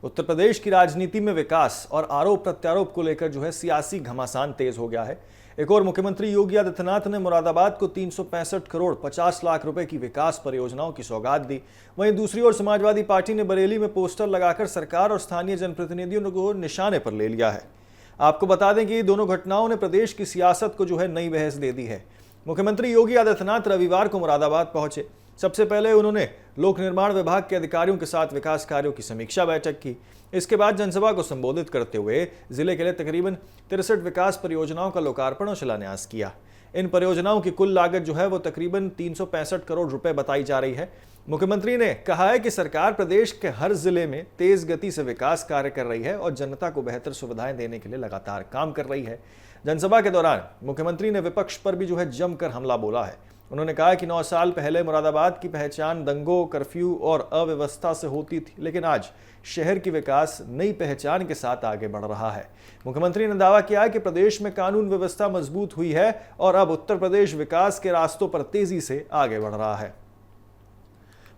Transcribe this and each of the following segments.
उत्तर प्रदेश की राजनीति में विकास और आरोप प्रत्यारोप को लेकर सियासी घमासान तेज हो गया है। एक और मुख्यमंत्री योगी आदित्यनाथ ने मुरादाबाद को 365 करोड़ 50 लाख रुपए की विकास परियोजनाओं की सौगात दी। वहीं दूसरी ओर समाजवादी पार्टी ने बरेली में पोस्टर लगाकर सरकार और स्थानीय जनप्रतिनिधियों को निशाने पर ले लिया है। आपको बता दें कि दोनों घटनाओं ने प्रदेश की सियासत को नई बहस दे दी है। मुख्यमंत्री योगी आदित्यनाथ रविवार को मुरादाबाद पहुंचे। सबसे पहले उन्होंने लोक निर्माण विभाग के अधिकारियों के साथ विकास कार्यों की समीक्षा बैठक की। इसके बाद जनसभा को संबोधित करते हुए जिले के लिए तकरीबन 63 विकास परियोजनाओं का लोकार्पण और शिलान्यास किया। इन परियोजनाओं की कुल लागत वो तकरीबन 365 करोड़ रुपए बताई जा रही है। मुख्यमंत्री ने कहा है कि सरकार प्रदेश के हर जिले में तेज गति से विकास कार्य कर रही है और जनता को बेहतर सुविधाएं देने के लिए लगातार काम कर रही है। जनसभा के दौरान मुख्यमंत्री ने विपक्ष पर भी जमकर हमला बोला है। उन्होंने कहा कि 9 साल पहले मुरादाबाद की पहचान दंगों, कर्फ्यू और अव्यवस्था से होती थी, लेकिन आज शहर की विकास नई पहचान के साथ आगे बढ़ रहा है। मुख्यमंत्री ने दावा किया कि प्रदेश में कानून व्यवस्था मजबूत हुई है और अब उत्तर प्रदेश विकास के रास्तों पर तेजी से आगे बढ़ रहा है।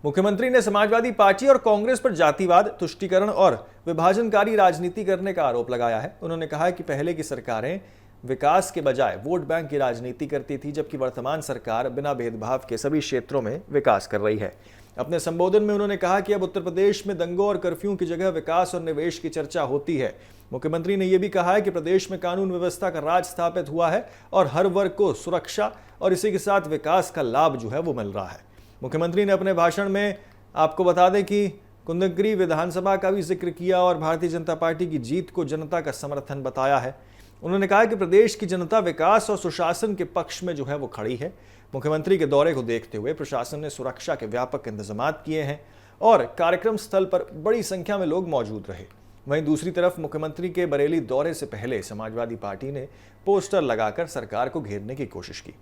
मुख्यमंत्री ने समाजवादी पार्टी और कांग्रेस पर जातिवाद, तुष्टीकरण और विभाजनकारी राजनीति करने का आरोप लगाया है। उन्होंने कहा कि पहले की सरकारें विकास के बजाय वोट बैंक की राजनीति करती थी, जबकि वर्तमान सरकार बिना भेदभाव के सभी क्षेत्रों में विकास कर रही है। अपने संबोधन में उन्होंने कहा कि अब उत्तर प्रदेश में दंगों और कर्फ्यू की जगह विकास और निवेश की चर्चा होती है। मुख्यमंत्री ने यह भी कहा है कि प्रदेश में कानून व्यवस्था का राज स्थापित हुआ है और हर वर्ग को सुरक्षा और इसी के साथ विकास का लाभ वो मिल रहा है। मुख्यमंत्री ने अपने भाषण में आपको बता दें कि कुंदगिरी विधानसभा का भी जिक्र किया और भारतीय जनता पार्टी की जीत को जनता का समर्थन बताया है। उन्होंने कहा कि प्रदेश की जनता विकास और सुशासन के पक्ष में वो खड़ी है। मुख्यमंत्री के दौरे को देखते हुए प्रशासन ने सुरक्षा के व्यापक इंतजाम किए हैं और कार्यक्रम स्थल पर बड़ी संख्या में लोग मौजूद रहे। वहीं दूसरी तरफ मुख्यमंत्री के बरेली दौरे से पहले समाजवादी पार्टी ने पोस्टर लगाकर सरकार को घेरने की कोशिश की।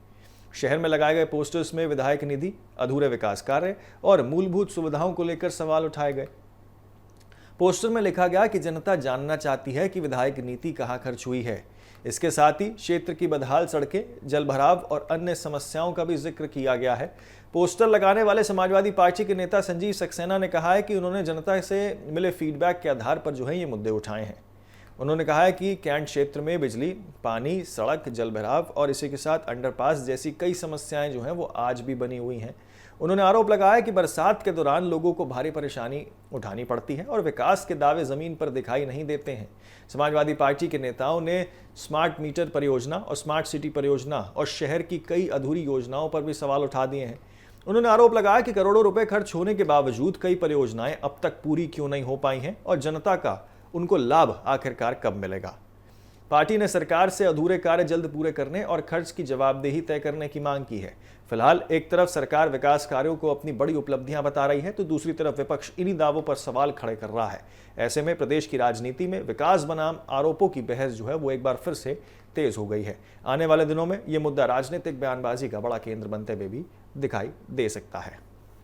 शहर में लगाए गए पोस्टर्स में विधायक निधि, अधूरे विकास कार्य और मूलभूत सुविधाओं को लेकर सवाल उठाए गए। पोस्टर में लिखा गया कि जनता जानना चाहती है कि विधायक नीति कहां खर्च हुई है। इसके साथ ही क्षेत्र की बदहाल सड़कें, जलभराव और अन्य समस्याओं का भी जिक्र किया गया है। पोस्टर लगाने वाले समाजवादी पार्टी के नेता संजीव सक्सेना ने कहा है कि उन्होंने जनता से मिले फीडबैक के आधार पर ये मुद्दे उठाए हैं। उन्होंने कहा है कि कैंट क्षेत्र में बिजली, पानी, सड़क, जलभराव और इसी के साथ अंडरपास जैसी कई समस्याएं वो आज भी बनी हुई हैं। उन्होंने आरोप लगाया कि बरसात के दौरान लोगों को भारी परेशानी उठानी पड़ती है और विकास के दावे जमीन पर दिखाई नहीं देते हैं। समाजवादी पार्टी के नेताओं ने स्मार्ट मीटर परियोजना और स्मार्ट सिटी परियोजना और शहर की कई अधूरी योजनाओं पर भी सवाल उठा दिए हैं। उन्होंने आरोप लगाया कि करोड़ों रुपए खर्च होने के बावजूद कई परियोजनाएं अब तक पूरी क्यों नहीं हो पाई हैं और जनता का उनको लाभ आखिरकार कब मिलेगा। पार्टी ने सरकार से अधूरे कार्य जल्द पूरे करने और खर्च की जवाबदेही तय करने की मांग की है। फिलहाल एक तरफ सरकार विकास कार्यों को अपनी बड़ी उपलब्धियां बता रही है, तो दूसरी तरफ विपक्ष इन्हीं दावों पर सवाल खड़े कर रहा है। ऐसे में प्रदेश की राजनीति में विकास बनाम आरोपों की बहस वो एक बार फिर से तेज हो गई है। आने वाले दिनों में ये मुद्दा राजनीतिक बयानबाजी का बड़ा केंद्र बनते हुए भी दिखाई दे सकता है।